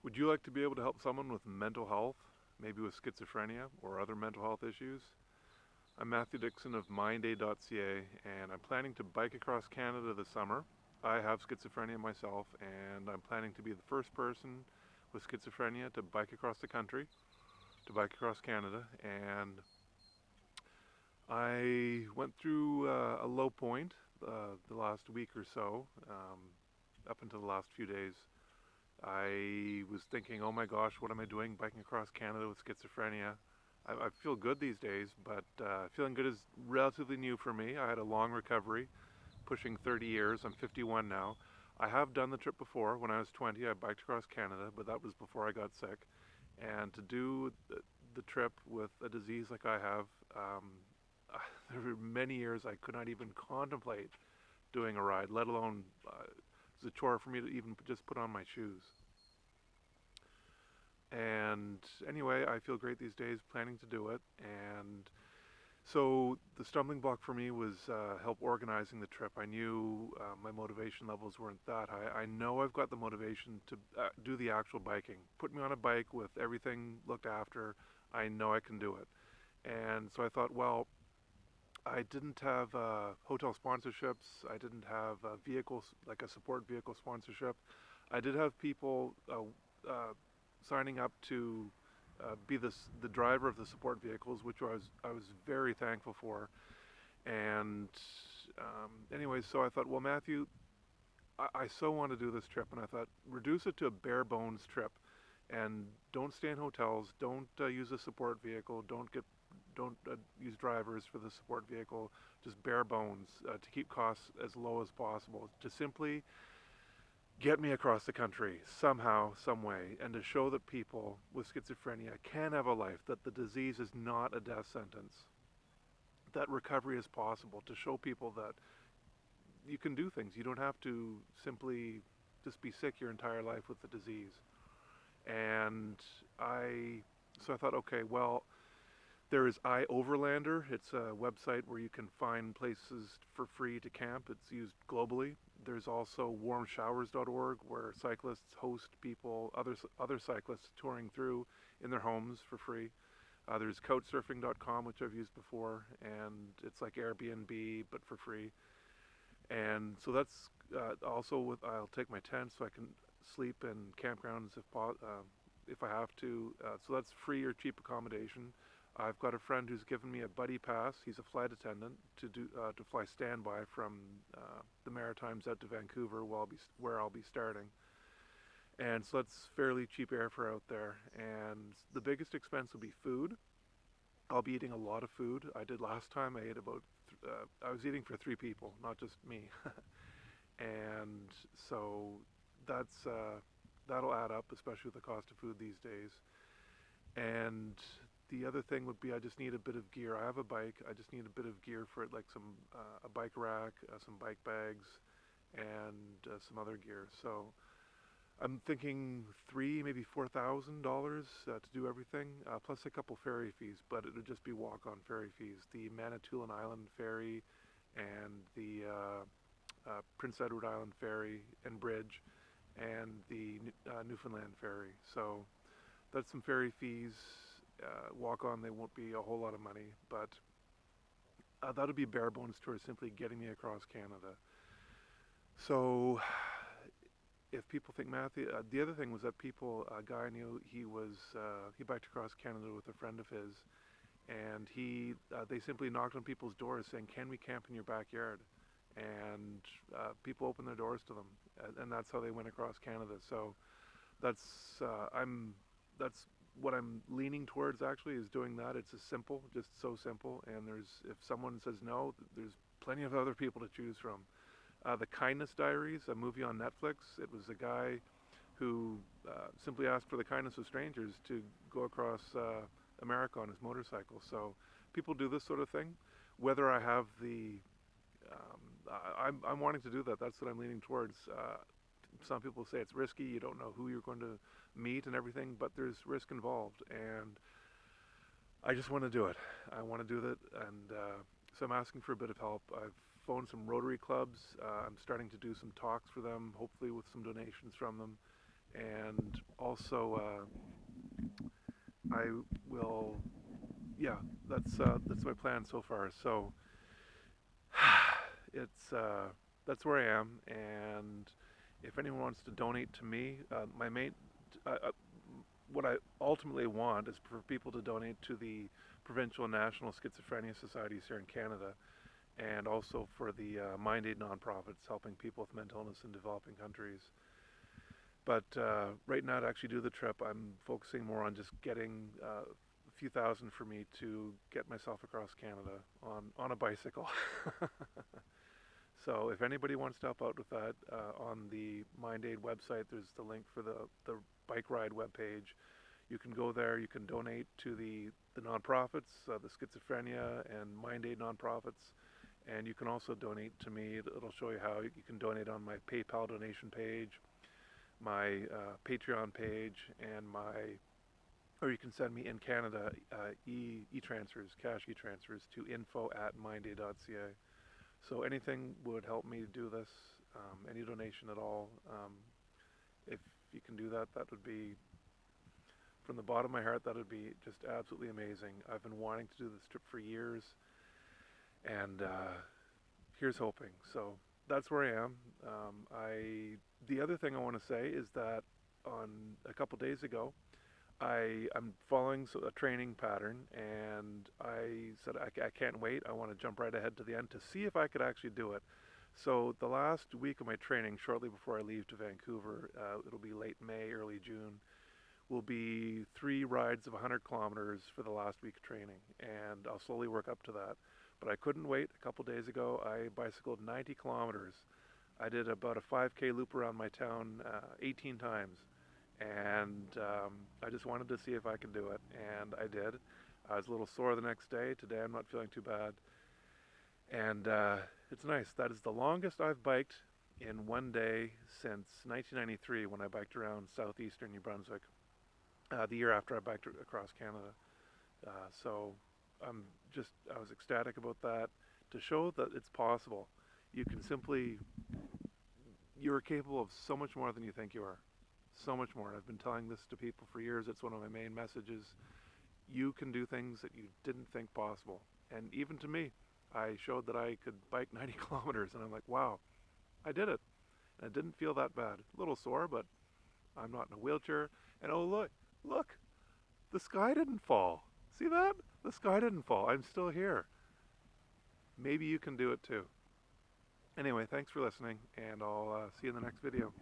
Would you like to be able to help someone with mental health, maybe with schizophrenia or other mental health issues? I'm Matthew Dixon of mindaid.ca, and I'm planning to bike across Canada this summer. I have schizophrenia myself, and I'm planning to be the first person with schizophrenia to bike across the country, to bike across Canada. And I went through a low point the last week or so, up until the last few days. I was thinking, oh my gosh, what am I doing biking across Canada with schizophrenia? I feel good these days, but feeling good is relatively new for me. I had a long recovery, pushing 30 years. I'm 51 now. I have done the trip before. When I was 20, I biked across Canada, but that was before I got sick. And to do the trip with a disease like I have, there were many years I could not even contemplate doing a ride, let alone it's a chore for me to even just put on my shoes. And anyway, I feel great these days, planning to do it. And so the stumbling block for me was help organizing the trip. I knew my motivation levels weren't that high. I know I've got the motivation to do the actual biking. Put me on a bike with everything looked after. I know I can do it. And so I thought, well, I didn't have hotel sponsorships. I didn't have vehicles, like a support vehicle sponsorship. I did have people signing up to be the driver of the support vehicles, which I was very thankful for. And anyway, so I thought, well, Matthew, I so want to do this trip, and I thought, reduce it to a bare bones trip, and don't stay in hotels, don't use a support vehicle, don't use drivers for the support vehicle, just bare bones to keep costs as low as possible, to simply get me across the country somehow, some way, and to show that people with schizophrenia can have a life, that the disease is not a death sentence, that recovery is possible, to show people that you can do things. You don't have to simply just be sick your entire life with the disease. And so I thought, okay, well, there is iOverlander. It's a website where you can find places for free to camp. It's used globally. There's also warmshowers.org, where cyclists host people, other cyclists touring through in their homes for free. There's couchsurfing.com, which I've used before, and it's like Airbnb but for free. And so that's also with. I'll take my tent so I can sleep in campgrounds if I have to. So that's free or cheap accommodation. I've got a friend who's given me a buddy pass. He's a flight attendant to fly standby from the Maritimes out to Vancouver, where I'll be starting. And so that's fairly cheap airfare out there. And the biggest expense will be food. I'll be eating a lot of food. I did last time. I was eating for 3 people, not just me. And so that's that'll add up, especially with the cost of food these days. And the other thing would be I just need a bit of gear. I have a bike. I just need a bit of gear for it, like a bike rack, some bike bags, and some other gear. So I'm thinking maybe $4,000 to do everything, plus a couple ferry fees. But it would just be walk-on ferry fees. The Manitoulin Island ferry and the Prince Edward Island ferry and bridge, and the Newfoundland ferry. So that's some ferry fees. Walk on, they won't be a whole lot of money, but that'll be bare bones tour, simply getting me across Canada. So if people think Matthew, the other thing was that a guy I knew, he biked across Canada with a friend of his, and they simply knocked on people's doors saying, "Can we camp in your backyard?" And people opened their doors to them, and that's how they went across Canada. So that's that's what I'm leaning towards, actually, is doing that. It's just so simple. And if someone says no, there's plenty of other people to choose from. The Kindness Diaries, a movie on Netflix. It was a guy who simply asked for the kindness of strangers to go across America on his motorcycle. So people do this sort of thing. Whether I have I'm wanting to do that. That's what I'm leaning towards. Some people say it's risky. You don't know who you're going to meet and everything, but there's risk involved. And I just want to do it. I want to do that. And so I'm asking for a bit of help. I've phoned some Rotary Clubs. I'm starting to do some talks for them, hopefully with some donations from them. And also, I will, yeah, that's my plan so far. So it's that's where I am, and if anyone wants to donate to me, my main, what I ultimately want is for people to donate to the provincial and national schizophrenia societies here in Canada, and also for the Mind Aid nonprofits helping people with mental illness in developing countries. But right now, to actually do the trip, I'm focusing more on just getting a few thousand for me to get myself across Canada on a bicycle. So if anybody wants to help out with that, on the Mind Aid website, there's the link for the bike ride webpage. You can go there. You can donate to the nonprofits, the schizophrenia and Mind Aid nonprofits, and you can also donate to me. It'll show you how you can donate on my PayPal donation page, my Patreon page, and my, or you can send me in Canada e-transfers, cash e-transfers to info@mindaid.ca. So anything would help me do this. Any donation at all. If you can do that, that would be, from the bottom of my heart, that would be just absolutely amazing. I've been wanting to do this trip for years, and here's hoping. So that's where I am. The other thing I want to say is that on a couple days ago, I'm following a training pattern, and I said I can't wait. I want to jump right ahead to the end to see if I could actually do it. So the last week of my training, shortly before I leave to Vancouver, it'll be late May, early June, will be 3 rides of 100 kilometers for the last week of training, and I'll slowly work up to that. But I couldn't wait. A couple days ago, I bicycled 90 kilometers. I did about a 5K loop around my town 18 times, and I just wanted to see if I could do it, and I did. I was a little sore the next day. Today I'm not feeling too bad, and it's nice. That is the longest I've biked in one day since 1993, when I biked around southeastern New Brunswick, the year after I biked across Canada. So I was ecstatic about that, to show that it's possible. You can simply, you're capable of so much more than you think you are. So much more. I've been telling this to people for years. It's one of my main messages. You can do things that you didn't think possible. And even to me, I showed that I could bike 90 kilometers, and I'm like, wow, I did it. And it didn't feel that bad. A little sore, but I'm not in a wheelchair. And oh, look, the sky didn't fall. See that? The sky didn't fall. I'm still here. Maybe you can do it too. Anyway, thanks for listening, and I'll see you in the next video.